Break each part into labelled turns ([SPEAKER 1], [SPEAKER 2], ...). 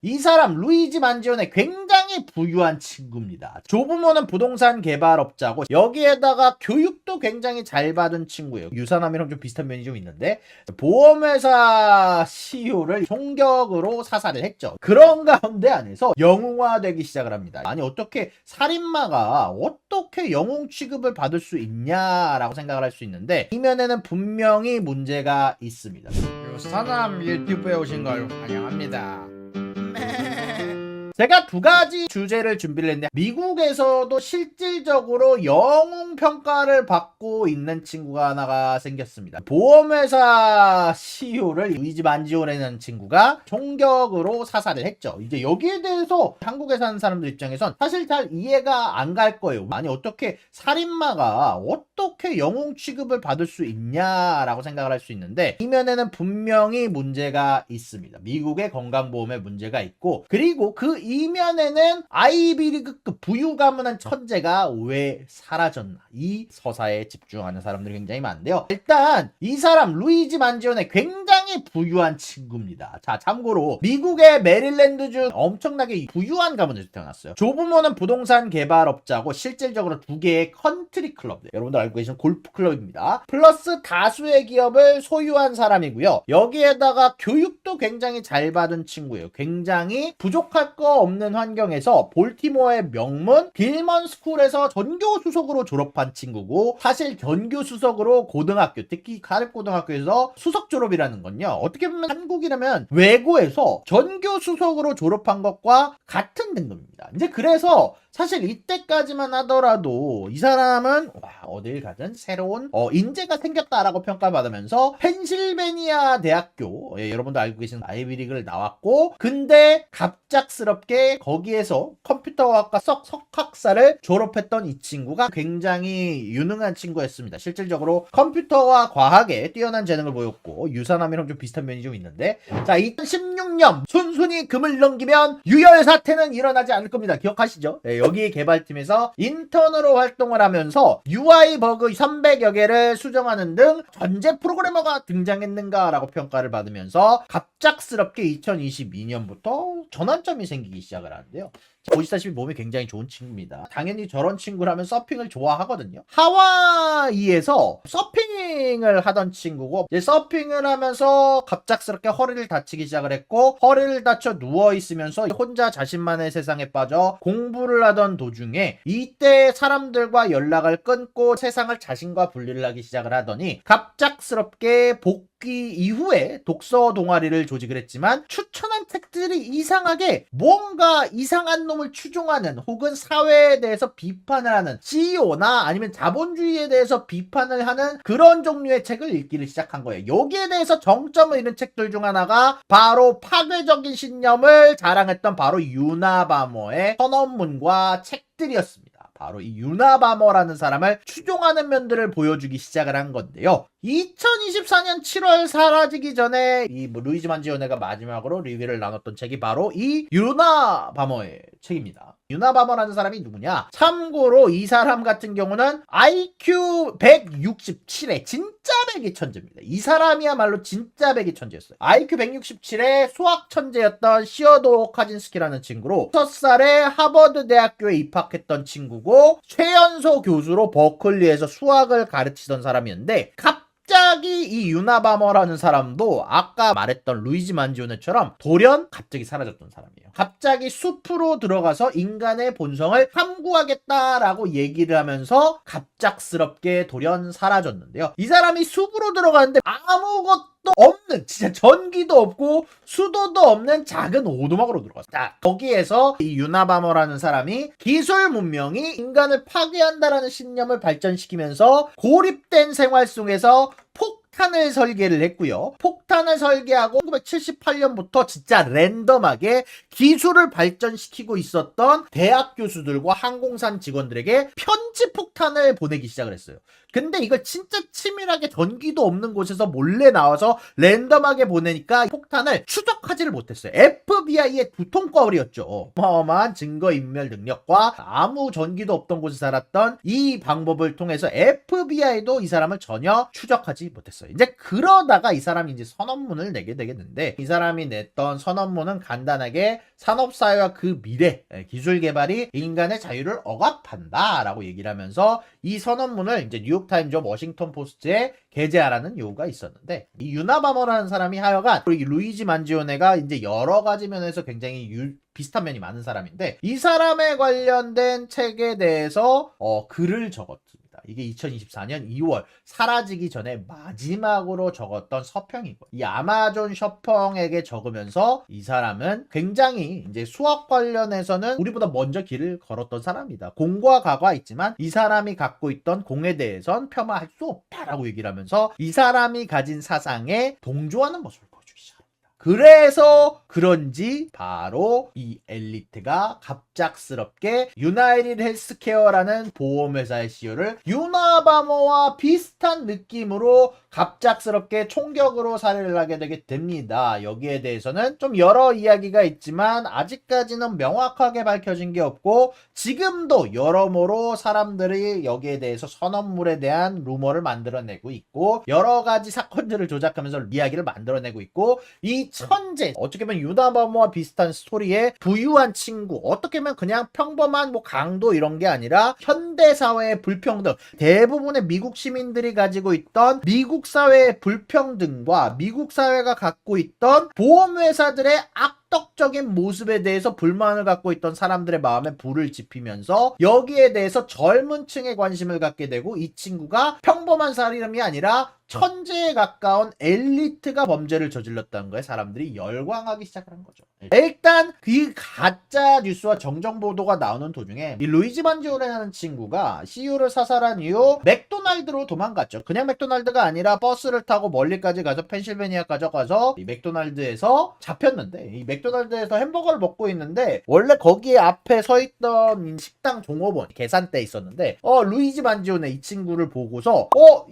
[SPEAKER 1] 이 사람 루이지 만지오네 굉장히 부유한 친구입니다. 조부모는 부동산 개발업자고 여기에다가 교육도 굉장히 잘 받은 친구예요. 유사남이랑 좀 비슷한 면이 좀 있는데 보험회사 CEO를 총격으로 사살을 했죠. 그런 가운데 안에서 영웅화되기 시작을 합니다. 아니 어떻게 살인마가 어떻게 영웅 취급을 받을 수 있냐라고 생각을 할 수 있는데 이면에는 분명히 문제가 있습니다.
[SPEAKER 2] 유사남 유튜브에 오신 걸 환영합니다.
[SPEAKER 1] 제가 두 가지 주제를 준비를 했는데 미국에서도 실질적으로 영웅 평가를 받고 있는 친구가 하나가 생겼습니다. 보험회사 CEO를 루이지 만지오네라는 친구가 총격으로 사살을 했죠. 이제 여기에 대해서 한국에 사는 사람들 입장에선 사실 잘 이해가 안 갈 거예요. 아니 어떻게 살인마가 어떻게 영웅 취급을 받을 수 있냐라고 생각을 할 수 있는데 이면에는 분명히 문제가 있습니다. 미국의 건강보험에 문제가 있고 그리고 그 이면에는 아이비리그급 부유 가문한 천재가 왜 사라졌나 이 서사에 집중하는 사람들이 굉장히 많은데요. 일단 이 사람 루이지 만지오네 굉장히 부유한 친구입니다. 자 참고로 미국의 메릴랜드주 엄청나게 부유한 가문에서 태어났어요. 조부모는 부동산 개발업자고 실질적으로 두 개의 컨트리 클럽 여러분들 알고 계시는 골프 클럽입니다. 플러스 다수의 기업을 소유한 사람이고요. 여기에다가 교육도 굉장히 잘 받은 친구예요. 굉장히 부족할 거 없는 환경에서 볼티모어의 명문 빌먼 스쿨에서 전교 수석으로 졸업한 친구고 사실 전교 수석으로 고등학교 특히 가립고등학교에서 수석 졸업이라는 건요. 어떻게 보면 한국이라면 외고에서 전교 수석으로 졸업한 것과 같은 등급입니다. 이제 그래서 사실 이때까지만 하더라도 이 사람은 어딜 가든 새로운 인재가 생겼다라고 평가받으면서 펜실베니아 대학교 여러분도 알고 계시는 아이비리그를 나왔고 근데 갑작스럽게 거기에서 컴퓨터학과 석학사를 졸업했던 이 친구가 굉장히 유능한 친구였습니다. 실질적으로 컴퓨터와 과학에 뛰어난 재능을 보였고 유사남이랑 좀 비슷한 면이 좀 있는데 자 2016년 순순히 금을 넘기면 유혈 사태는 일어나지 않을 겁니다. 기억하시죠? 여기 개발팀에서 인턴으로 활동을 하면서 UI 버그 300여 개를 수정하는 등 전제 프로그래머가 등장했는가라고 평가를 받으면서 갑작스럽게 2022년부터 전환점이 생기기 시작을 하는데요. 보시다시피 몸이 굉장히 좋은 친구입니다. 당연히 저런 친구라면 서핑을 좋아하거든요. 하와이에서 서핑을 하던 친구고 이제 서핑을 하면서 갑작스럽게 허리를 다치기 시작을 했고 허리를 다쳐 누워있으면서 혼자 자신만의 세상에 빠져 공부를 하던 도중에 이때 사람들과 연락을 끊고 세상을 자신과 분리를 하기 시작을 하더니 갑작스럽게 복귀 이후에 독서 동아리를 조직을 했지만 추천한 책들이 이상하게 뭔가 이상한 놈을 추종하는 혹은 사회에 대해서 비판을 하는 CEO나 아니면 자본주의에 대해서 비판을 하는 그런 종류의 책을 읽기를 시작한 거예요. 여기에 대해서 정점을 잃은 책들 중 하나가 바로 파괴적인 신념을 자랑했던 바로 유나바머의 선언문과 책들이었습니다. 바로 이 유나바머라는 사람을 추종하는 면들을 보여주기 시작을 한 건데요. 2024년 7월 사라지기 전에 이 루이지 만지오네가 마지막으로 리뷰를 나눴던 책이 바로 이 유나바머의 책입니다. 유나바머라는 사람이 누구냐? 참고로 이 사람 같은 경우는 IQ 167의 진짜 배기 천재입니다. 이 사람이야말로 진짜 배기 천재였어요. IQ 167의 수학 천재였던 시어도 카진스키라는 친구로 6살에 하버드 대학교에 입학했던 친구고 최연소 교수로 버클리에서 수학을 가르치던 사람이었는데 갑자기 이 유나바머라는 사람도 아까 말했던 루이지 만지오네처럼 돌연 갑자기 사라졌던 사람이에요. 갑자기 숲으로 들어가서 인간의 본성을 탐구하겠다라고 얘기를 하면서 갑작스럽게 돌연 사라졌는데요. 이 사람이 숲으로 들어가는데 아무것도 없는 진짜 전기도 없고 수도도 없는 작은 오두막으로 들어갔어요. 자, 거기에서 이 유나바머라는 사람이 기술 문명이 인간을 파괴한다라는 신념을 발전시키면서 고립된 생활 속에서 폭탄을 설계를 했고요. 폭탄을 설계하고 1978년부터 진짜 랜덤하게 기술을 발전시키고 있었던 대학 교수들과 항공산 직원들에게 편지 폭탄을 보내기 시작을 했어요. 근데 이걸 진짜 치밀하게 전기도 없는 곳에서 몰래 나와서 랜덤하게 보내니까 폭탄을 추적하지를 못했어요. FBI의 두통거울이었죠. 어마어마한 증거인멸 능력과 아무 전기도 없던 곳에 살았던 이 방법을 통해서 FBI도 이 사람을 전혀 추적하지 못했어요. 이제 그러다가 이 사람이 이제 선언문을 내게 되겠는데, 이 사람이 냈던 선언문은 간단하게 산업사회와 그 미래, 기술 개발이 인간의 자유를 억압한다 라고 얘기를 하면서 이 선언문을 이제 뉴욕타임즈와 워싱턴 포스트에 게재하라는 요구가 있었는데, 이 유나바머라는 사람이 하여간 이 루이지 만지오네가 이제 여러 가지 면에서 굉장히 비슷한 면이 많은 사람인데, 이 사람에 관련된 책에 대해서 글을 적었습니다. 이게 2024년 2월 사라지기 전에 마지막으로 적었던 서평이고, 이 아마존 서평에게 적으면서 이 사람은 굉장히 이제 수학 관련해서는 우리보다 먼저 길을 걸었던 사람이다. 공과 가가 있지만 이 사람이 갖고 있던 공에 대해선 폄하할 수 없다라고 얘기를 하면서 이 사람이 가진 사상에 동조하는 모습을 보여주기 시작합니다. 그래서 그런지 바로 이 엘리트가 갑작스럽게 유나이티드 헬스케어라는 보험회사의 CEO를 유나바머와 비슷한 느낌으로 갑작스럽게 총격으로 살해를 하게 되게 됩니다. 여기에 대해서는 좀 여러 이야기가 있지만 아직까지는 명확하게 밝혀진 게 없고, 지금도 여러모로 사람들이 여기에 대해서 선언물에 대한 루머를 만들어내고 있고, 여러 가지 사건들을 조작하면서 이야기를 만들어내고 있고, 이 천재, 어떻게 보면 유나바머와 비슷한 스토리의 부유한 친구, 어떻게 보면 그냥 평범한 뭐 강도 이런 게 아니라 현대사회의 불평등, 대부분의 미국 시민들이 가지고 있던 미국 사회의 불평등과 미국 사회가 갖고 있던 보험회사들의 악덕적인 모습에 대해서 불만을 갖고 있던 사람들의 마음에 불을 지피면서 여기에 대해서 젊은 층에 관심을 갖게 되고, 이 친구가 평범한 사람이 아니라 천재에 가까운 엘리트가 범죄를 저질렀다는 거에 사람들이 열광하기 시작한 거죠. 일단 그 가짜 뉴스와 정정 보도가 나오는 도중에 이 루이지 만지오네라는 친구가 CEO를 사살한 이후 맥도날드로 도망갔죠. 그냥 맥도날드가 아니라 버스를 타고 멀리까지 가서 펜실베니아까지 가서 이 맥도날드에서 잡혔는데, 이 맥도날드에서 햄버거를 먹고 있는데 원래 거기에 앞에 서 있던 식당 종업원 계산대에 있었는데 루이지 만지오네 이 친구를 보고서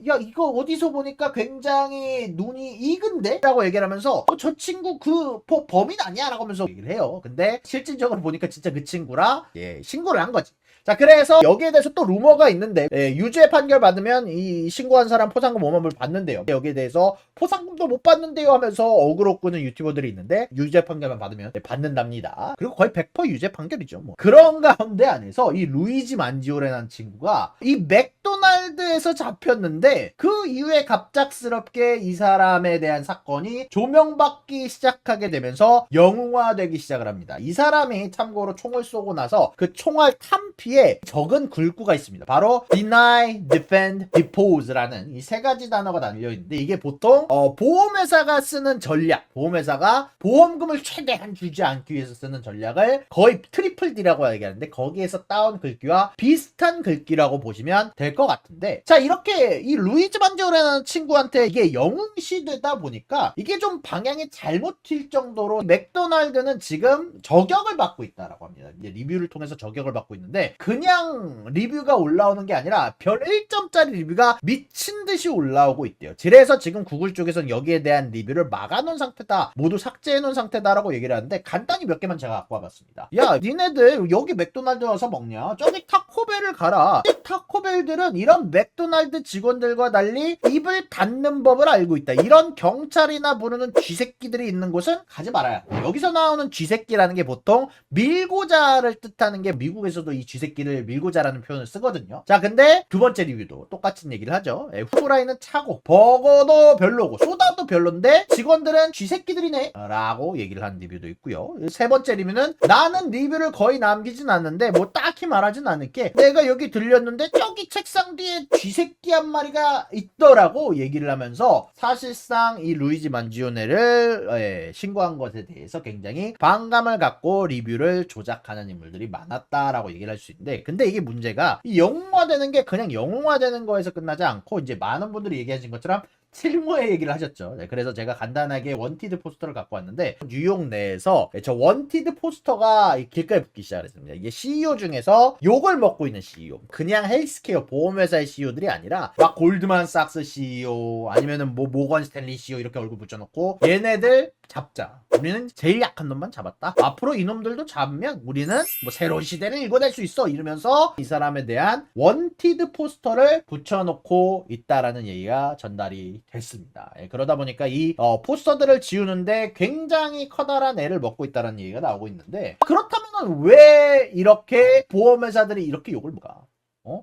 [SPEAKER 1] 야 이거 어디서 보니까 굉장히 눈이 익은데? 라고 얘기를 하면서 저 친구 그 범인 아니야? 라고 하면서 얘기를 해요. 근데 실질적으로 보니까 진짜 그 친구라 신고를 한 거지. 자, 그래서 여기에 대해서 또 루머가 있는데, 유죄 판결 받으면 이 신고한 사람 포상금 5만 불 받는데요. 여기에 대해서 포상금도 못 받는데요 하면서 어그로 끄는 유튜버들이 있는데, 유죄 판결만 받으면 받는답니다. 그리고 거의 100% 유죄 판결이죠. 뭐 그런 가운데 안에서 이 루이지 만지오레라는 친구가 이 맥도날드에서 잡혔는데, 그 이후에 갑작스럽게 이 사람에 대한 사건이 조명받기 시작하게 되면서 영웅화되기 시작을 합니다. 이 사람이 참고로 총을 쏘고 나서 그 총알 탄피에 적은 글귀가 있습니다. 바로 deny, defend, depose라는 이 세 가지 단어가 달려 있는데, 이게 보통 보험회사가 쓰는 전략, 보험회사가 보험금을 최대한 주지 않기 위해서 쓰는 전략을 거의 트리플 D라고 얘기하는데, 거기에서 따온 글귀와 비슷한 글귀라고 보시면 될 것 같은데, 자, 이렇게 이 루이지 만지오레라는 친구한테 이게 영웅시 되다 보니까 이게 좀 방향이 잘못 튈 정도로 맥도날드는 지금 저격을 받고 있다라고 합니다. 이제 리뷰를 통해서 저격을 받고 있는데, 그냥 리뷰가 올라오는 게 아니라 별 1점짜리 리뷰가 미친 듯이 올라오고 있대요. 그래서 지금 구글 쪽에서는 여기에 대한 리뷰를 막아놓은 상태다, 모두 삭제해놓은 상태다라고 얘기를 하는데, 간단히 몇 개만 제가 갖고 와봤습니다. 야, 니네들 여기 맥도날드 와서 먹냐? 저기 타코벨을 가라. 이 타코벨들은 이런 맥도날드 직원들과 달리 입을 닫는 법을 알고 있다. 이런 경찰이나 부르는 쥐새끼들이 있는 곳은 가지 말아야. 여기서 나오는 쥐새끼라는 게 보통 밀고자를 뜻하는 게, 미국에서도 이 쥐새끼를 밀고자라는 표현을 쓰거든요. 자, 근데 두 번째 리뷰도 똑같은 얘기를 하죠. 후라이는 차고 버거도 별로고 소다도 별론데 직원들은 쥐새끼들이네 라고 얘기를 하는 리뷰도 있고요. 세 번째 리뷰는 나는 리뷰를 거의 남기진 않는데 뭐 딱히 말하진 않을게, 내가 여기 들렸는데 저기 책상 뒤에 쥐새끼 한 마리가 있더라고 얘기를 하면서, 사실상 이 루이지 만지오네를 신고한 것에 대해서 굉장히 반감을 갖고 리뷰를 조작하는 인물들이 많았다라고 얘기를 할 수 있는데, 근데 이게 문제가 이 영웅화되는 게 그냥 영웅화되는 거에서 끝나지 않고, 이제 많은 분들이 얘기하신 것처럼 실무의 얘기를 하셨죠. 네, 그래서 제가 간단하게 원티드 포스터를 갖고 왔는데 뉴욕 내에서 저 원티드 포스터가 길가에 붙기 시작했습니다. 이게 CEO 중에서 욕을 먹고 있는 CEO, 그냥 헬스케어 보험회사의 CEO들이 아니라 막 골드만삭스 CEO 아니면은 뭐 모건 스탠리 CEO 이렇게 얼굴 붙여놓고 얘네들 잡자. 우리는 제일 약한 놈만 잡았다. 앞으로 이놈들도 잡으면 우리는 뭐 새로운 시대를 읽어낼 수 있어. 이러면서 이 사람에 대한 원티드 포스터를 붙여놓고 있다라는 얘기가 전달이 됐습니다. 예, 그러다 보니까 이 포스터들을 지우는데 굉장히 커다란 애를 먹고 있다는 얘기가 나오고 있는데, 그렇다면 왜 이렇게 보험회사들이 이렇게 욕을 먹어?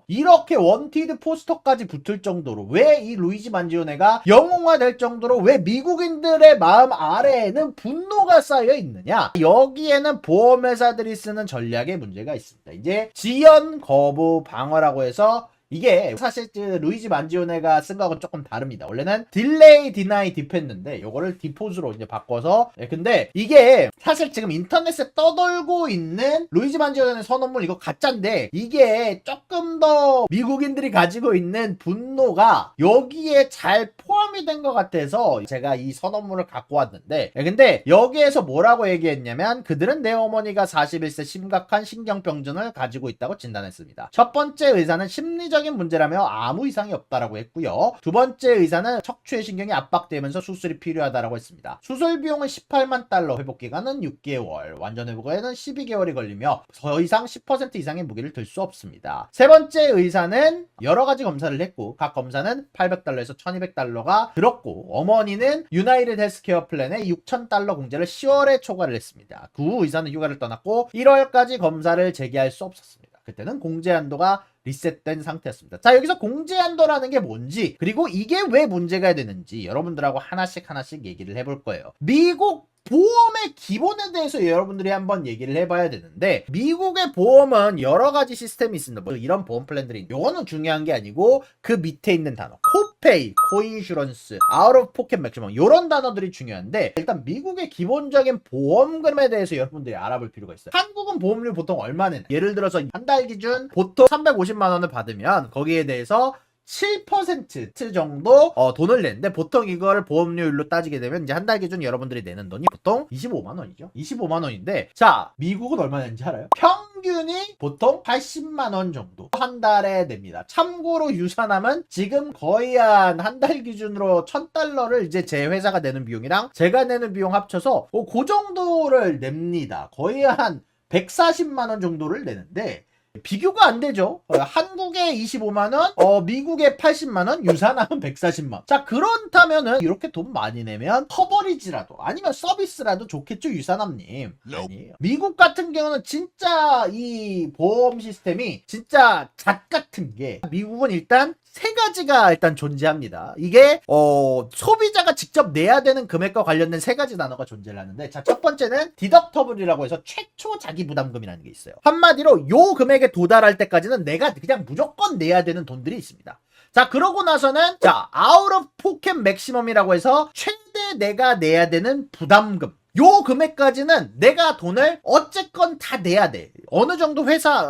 [SPEAKER 1] 이렇게 원티드 포스터까지 붙을 정도로 왜 이 루이지 만지오네가 영웅화될 정도로 왜 미국인들의 마음 아래에는 분노가 쌓여 있느냐? 여기에는 보험회사들이 쓰는 전략에 문제가 있습니다. 이제 지연 거부 방어라고 해서, 이게 사실 루이지 만지오네가 쓴 거하고는 조금 다릅니다. 원래는 딜레이 디나이 디펜드인데 요거를 디포즈로 이제 바꿔서, 근데 이게 사실 지금 인터넷에 떠돌고 있는 루이지 만지오네 선언문 이거 가짜인데, 이게 조금 더 미국인들이 가지고 있는 분노가 여기에 잘 포함이 된 것 같아서 제가 이 선언문을 갖고 왔는데, 근데 여기에서 뭐라고 얘기했냐면, 그들은 내 어머니가 41세 심각한 신경병증을 가지고 있다고 진단했습니다. 첫 번째 의사는 심리적 문제라며 아무 이상이 없다라고 했고요. 두 번째 의사는 척추의 신경이 압박되면서 수술이 필요하다라고 했습니다. 수술 비용은 18만 달러, 회복 기간은 6개월, 완전 회복에는 12개월이 걸리며 더 이상 10% 이상의 무게를 들 수 없습니다. 세 번째 의사는 여러 가지 검사를 했고 각 검사는 800달러에서 1200달러가 들었고, 어머니는 유나이티드 헬스케어 플랜에 6000달러 공제를 10월에 초과를 했습니다. 그 후 의사는 휴가를 떠났고 1월까지 검사를 재개할 수 없었습니다. 그때는 공제 한도가 리셋된 상태였습니다. 자, 여기서 공제 한도라는 게 뭔지, 그리고 이게 왜 문제가 되는지 여러분들하고 하나씩 얘기를 해볼 거예요. 미국 보험의 기본에 대해서 여러분들이 한번 얘기를 해봐야 되는데, 미국의 보험은 여러 가지 시스템이 있습니다. 뭐 이런 보험 플랜들이, 요거는 중요한 게 아니고 그 밑에 있는 단어, 코페이, 코인슈런스, 아웃 오브 포켓 맥시멈, 이런 단어들이 중요한데, 일단 미국의 기본적인 보험금에 대해서 여러분들이 알아볼 필요가 있어요. 한국은 보험료 보통 얼마 내나? 예를 들어서 한 달 기준 보통 350만 원을 받으면 거기에 대해서 7% 정도 돈을 내는데, 보통 이거를 보험료율로 따지게 되면 이제 한 달 기준 여러분들이 내는 돈이 보통 25만 원이죠. 25만 원인데, 자, 미국은 얼마 내는지 알아요? 평균이 보통 80만 원 정도 한 달에 냅니다. 참고로 유산암은 지금 거의 한 달 기준으로 1000달러를 이제 제 회사가 내는 비용이랑 제가 내는 비용 합쳐서 그 정도를 냅니다. 거의 한 140만 원 정도를 내는데, 비교가 안 되죠. 한국에 25만원, 미국에 80만원, 유산암은 140만원. 자, 그렇다면은 이렇게 돈 많이 내면 커버리지라도 아니면 서비스라도 좋겠죠, 유산암님. 아니에요. 미국 같은 경우는 진짜 이 보험 시스템이 진짜 잣 같은 게, 미국은 일단 세 가지가 일단 존재합니다. 이게 소비자가 직접 내야 되는 금액과 관련된 세 가지 단어가 존재를 하는데, 자, 첫 번째는 디덕터블이라고 해서 최초 자기 부담금이라는 게 있어요. 한마디로 요 금액에 도달할 때까지는 내가 그냥 무조건 내야 되는 돈들이 있습니다. 자, 그러고 나서는 자, 아웃 오브 포켓 맥시멈이라고 해서 최대 내가 내야 되는 부담금, 요 금액까지는 내가 돈을 어쨌건 다 내야 돼. 어느 정도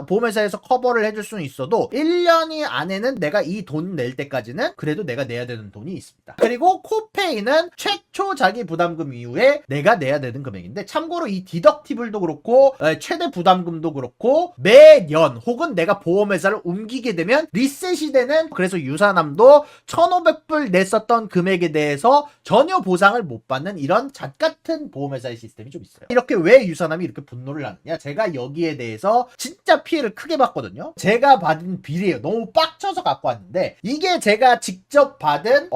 [SPEAKER 1] 보험회사에서 커버를 해줄 수는 있어도 1년이 안에는 내가 이 돈 낼 때까지는 그래도 내가 내야 되는 돈이 있습니다. 그리고 코페이는 최초 자기 부담금 이후에 내가 내야 되는 금액인데, 참고로 이 디덕티블도 그렇고 최대 부담금도 그렇고 매년 혹은 내가 보험회사를 옮기게 되면 리셋이 되는, 그래서 유산암도 1,500불 냈었던 금액에 대해서 전혀 보상을 못 받는 이런 잣같은 보험회사의 시스템이 좀 있어요. 이렇게 왜 유산암이 이렇게 분노를 하느냐, 제가 여기에 대해서 진짜 피해를 크게 봤거든요. 제가 받은 비리예요. 너무 빡쳐서 갖고 왔는데, 이게 제가 직접 받은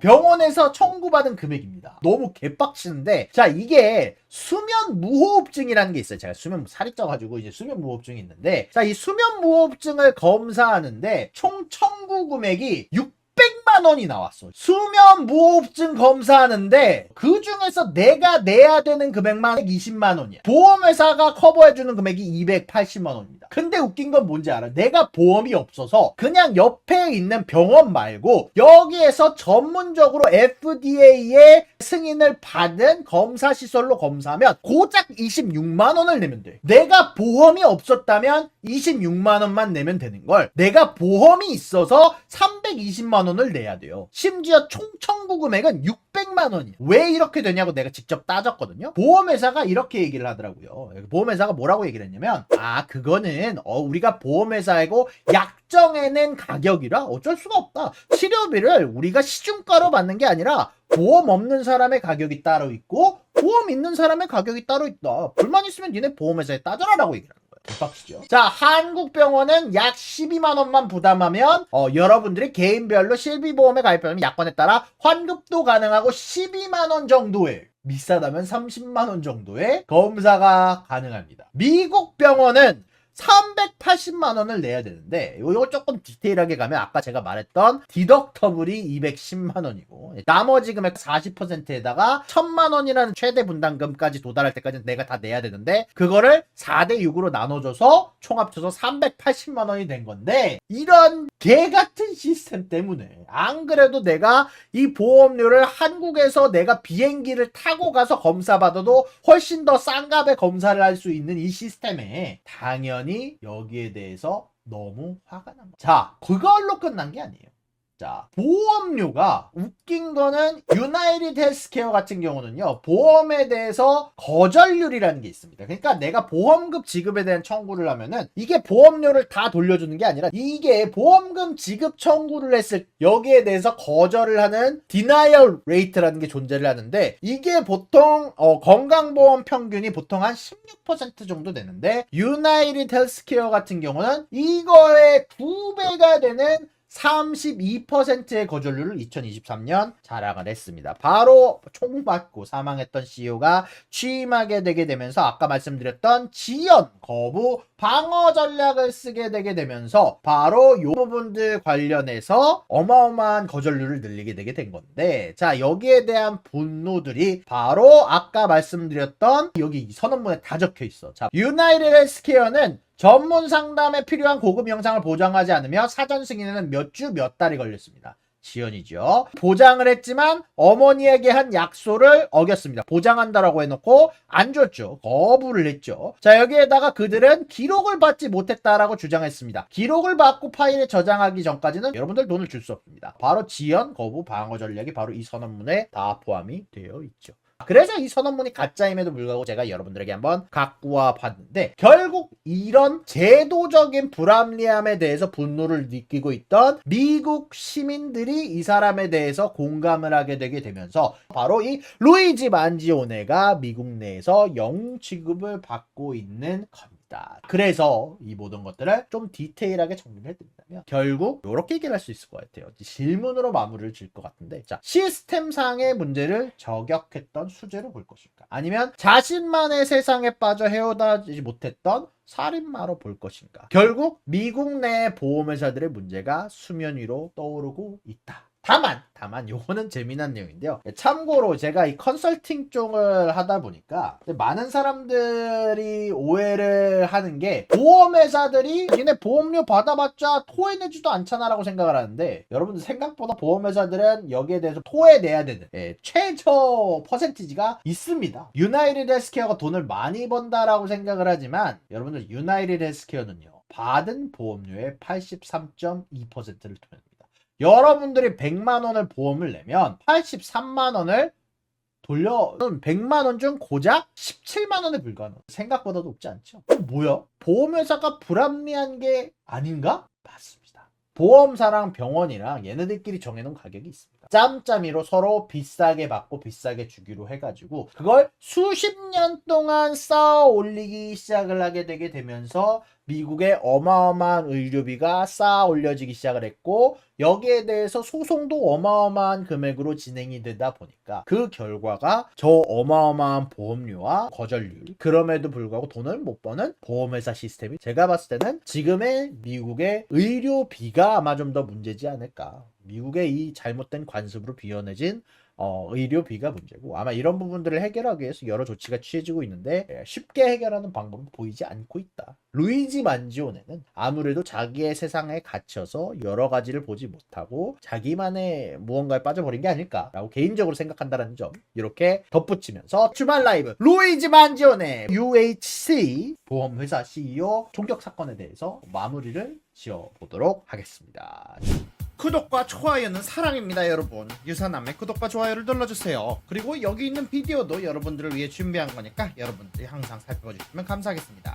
[SPEAKER 1] 병원에서 청구받은 금액입니다. 너무 개빡치는데, 자, 이게 수면 무호흡증이라는 게 있어요. 제가 살이 쪄가지고 이제 수면 무호흡증이 있는데, 자, 이 수면 무호흡증을 검사하는데 총 청구 금액이 600만 원이 나왔어. 수면 무호흡증 검사하는데 그 중에서 내가 내야 되는 금액만 120만 원이야. 보험회사가 커버해주는 금액이 280만 원입니다. 근데 웃긴 건 뭔지 알아? 내가 보험이 없어서 그냥 옆에 있는 병원 말고 여기에서 전문적으로 FDA의 승인을 받은 검사 시설로 검사하면 고작 26만 원을 내면 돼. 내가 보험이 없었다면 26만 원만 내면 되는 걸, 내가 보험이 있어서 320만 12만 원을 내야 돼요. 심지어 총 청구 금액은 600만 원이에요. 왜 이렇게 되냐고 내가 직접 따졌거든요. 보험회사가 이렇게 얘기를 하더라고요. 보험회사가 뭐라고 얘기를 했냐면 그거는 우리가 보험회사이고 약정해낸 가격이라 어쩔 수가 없다. 치료비를 우리가 시중가로 받는 게 아니라 보험 없는 사람의 가격이 따로 있고 보험 있는 사람의 가격이 따로 있다. 불만 있으면 니네 보험회사에 따져라라고 얘기를 하는 거예요. 대박이죠. 자, 한국병원은 약 12만 원만 부담하면 여러분들이 개인별로 실비보험에 가입하면 약관에 따라 환급도 가능하고 12만 원 정도의 비싸다면 30만 원 정도의 검사가 가능합니다. 미국 병원은 380만 원을 내야 되는데 이거 조금 디테일하게 가면 아까 제가 말했던 디덕터블이 210만 원이고 나머지 금액 40%에다가 1000만 원이라는 최대 분담금까지 도달할 때까지 내가 다 내야 되는데 그거를 4대 6으로 나눠줘서 총 합쳐서 380만 원이 된 건데 이런 개같은 시스템 때문에 안 그래도 내가 이 보험료를 한국에서 내가 비행기를 타고 가서 검사 받아도 훨씬 더 싼 값에 검사를 할 수 있는 이 시스템에 당연히 여기에 대해서 너무 화가 난 거야. 자, 그걸로 끝난 게 아니에요. 자, 보험료가 웃긴 거는 유나이티드 헬스케어 같은 경우는요, 보험에 대해서 거절률이라는 게 있습니다. 그러니까 내가 보험금 지급에 대한 청구를 하면은 이게 보험료를 다 돌려주는 게 아니라 이게 보험금 지급 청구를 했을 여기에 대해서 거절을 하는 디나이얼 레이트라는 게 존재를 하는데 이게 보통 건강보험 평균이 보통 한 16% 정도 되는데 유나이티드 헬스케어 같은 경우는 이거의 2배가 되는 32%의 거절률을 2023년 자랑을 했습니다. 바로 총 맞고 사망했던 CEO가 취임하게 되게 되면서 아까 말씀드렸던 지연, 거부, 방어 전략을 쓰게 되게 되면서 바로 이 부분들 관련해서 어마어마한 거절률을 늘리게 되게 된 건데 자 여기에 대한 분노들이 바로 아까 말씀드렸던 여기 선언문에 다 적혀 있어. 자 유나이티드 헬스케어는 전문 상담에 필요한 고급 영상을 보장하지 않으며 사전 승인에는 몇 주 몇 달이 걸렸습니다. 지연이죠. 보장을 했지만 어머니에게 한 약속을 어겼습니다. 보장한다라고 해놓고 안 줬죠. 거부를 했죠. 자 여기에다가 그들은 기록을 받지 못했다라고 주장했습니다. 기록을 받고 파일에 저장하기 전까지는 여러분들 돈을 줄 수 없습니다. 바로 지연, 거부, 방어 전략이 바로 이 선언문에 다 포함이 되어 있죠. 그래서 이 선언문이 가짜임에도 불구하고 제가 여러분들에게 한번 갖고 와 봤는데 결국 이런 제도적인 불합리함에 대해서 분노를 느끼고 있던 미국 시민들이 이 사람에 대해서 공감을 하게 되게 되면서 바로 이 루이지 만지오네가 미국 내에서 영웅 취급을 받고 있는 겁니다. 그래서 이 모든 것들을 좀 디테일하게 정리를 해드린다면 결국 이렇게 얘기를 할 수 있을 것 같아요. 질문으로 마무리를 질 것 같은데 자 시스템상의 문제를 저격했던 수재로 볼 것인가 아니면 자신만의 세상에 빠져 헤어나지 못했던 살인마로 볼 것인가. 결국 미국 내 보험회사들의 문제가 수면 위로 떠오르고 있다. 다만 요거는 재미난 내용인데요. 참고로 제가 이 컨설팅 쪽을 하다 보니까 많은 사람들이 오해를 하는 게 보험회사들이 니네 보험료 받아봤자 토해내지도 않잖아 라고 생각을 하는데 여러분들 생각보다 보험회사들은 여기에 대해서 토해내야 되는 최저 퍼센티지가 있습니다. 유나이티드 헬스케어가 돈을 많이 번다라고 생각을 하지만 여러분들 유나이티드 헬스케어는요 받은 보험료의 83.2%를 토해냅니다. 여러분들이 100만원을 보험을 내면 83만원을 돌려 100만원 중 고작 17만원에 불과한 생각보다 높지 않죠? 뭐야? 보험회사가 불합리한 게 아닌가? 맞습니다. 보험사랑 병원이랑 얘네들끼리 정해놓은 가격이 있습니다. 짬짬이로 서로 비싸게 받고 비싸게 주기로 해가지고 그걸 수십 년 동안 쌓아 올리기 시작을 하게 되게 되면서 미국의 어마어마한 의료비가 쌓아 올려지기 시작을 했고 여기에 대해서 소송도 어마어마한 금액으로 진행이 되다 보니까 그 결과가 저 어마어마한 보험료와 거절률 그럼에도 불구하고 돈을 못 버는 보험회사 시스템이 제가 봤을 때는 지금의 미국의 의료비가 아마 좀 더 문제지 않을까. 미국의 이 잘못된 관습으로 비연해진 의료비가 문제고 아마 이런 부분들을 해결하기 위해서 여러 조치가 취해지고 있는데 쉽게 해결하는 방법은 보이지 않고 있다. 루이지 만지오네는 아무래도 자기의 세상에 갇혀서 여러 가지를 보지 못하고 자기만의 무언가에 빠져버린 게 아닐까라고 개인적으로 생각한다는 점 이렇게 덧붙이면서 주말 라이브 루이지 만지오네 UHC 보험회사 CEO 총격 사건에 대해서 마무리를 지어보도록 하겠습니다.
[SPEAKER 2] 구독과 좋아요는 사랑입니다, 여러분. 유사남의 구독과 좋아요를 눌러주세요. 그리고 여기 있는 비디오도 여러분들을 위해 준비한 거니까 여러분들이 항상 살펴봐 주시면 감사하겠습니다.